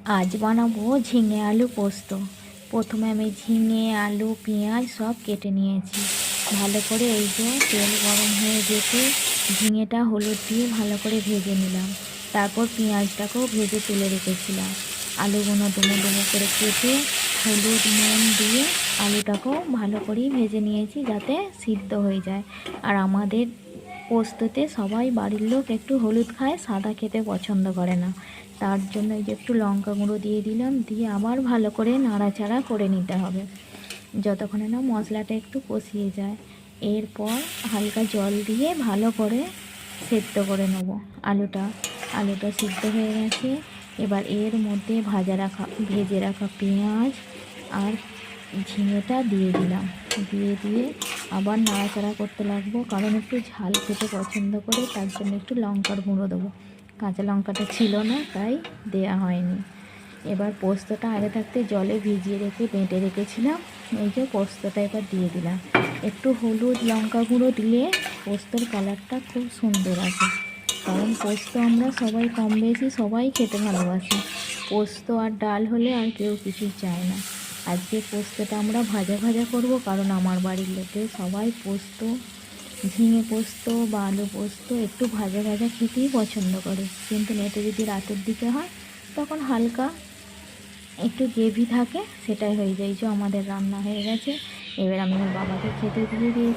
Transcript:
আজ বানাবো ঝিঙে আলু পোস্ত। প্রথমে আমি ঝিঙে আলু পেঁয়াজ সব কেটে নিয়েছি ভালো করে। এই যে তেল গরম হয়ে যেতে ঝিঙেটা হলুদ দিয়ে ভালো করে ভেজে নিলাম। তারপর পেঁয়াজটাকেও ভেজে তুলে রেখেছিলাম। আলুগুলো ডুমো ডুমো করে কেটে হলুদ নুন দিয়ে আলুটাকেও ভালো করেই ভেজে নিয়েছি যাতে সিদ্ধ হয়ে যায়। আর আমাদের পোস্ততে সবাই বাড়ির লোক একটু হলুদ খায়, সাদা খেতে পছন্দ করে না। তার জন্য এই যে একটু লঙ্কা গুঁড়ো দিয়ে দিলাম, দিয়ে আবার ভালো করে নাড়াচাড়া করে নিতে হবে যতক্ষণে না মশলাটা একটু কষিয়ে যায়। এরপর হালকা জল দিয়ে ভালো করে সেদ্ধ করে নেব আলুটা সিদ্ধ হয়ে গেছে। এবার এর মধ্যে ভেজে রাখা পেঁয়াজ আর ঝিঙেটা দিয়ে দিলাম। দিয়ে আবার নাড়াচাড়া করতে লাগবো, কারণ একটু ঝাল খেতে পছন্দ করে, তার জন্য একটু লঙ্কার গুঁড়ো দেবো। কাঁচা লঙ্কাটা ছিল না তাই দেয়া হয়নি। এবার পোস্তটা আগে থাকতে জলে ভিজিয়ে রেখে বেটে রেখেছিলাম। এই যে পোস্তটা এবার দিয়ে দিলাম। একটু হলুদ লঙ্কা গুঁড়ো দিলে পোস্তর কালারটা খুব সুন্দর আসে, কারণ পোস্ত আমরা সবাই কম বেশি সবাই খেতে ভালোবাসি। পোস্ত আর ডাল হলে আর কেউ কিছুই চায় না। আজকে পোস্তটা আমরা ভাজা ভাজা করব, কারণ আমার বাড়ির লোকে সবাই পোস্ত, ঝিঙে পোস্ত বা আলু পোস্ত একটু ভাজা ভাজা খেতেই পছন্দ করে। কিন্তু নেটে যদি রাতের দিকে হয় তখন হালকা একটু গ্রেভি থাকে, সেটাই হয়ে যায়। যে আমাদের রান্না হয়ে গেছে, এবার আমি আমার বাবাকে খেতে দিয়ে দিয়েছি।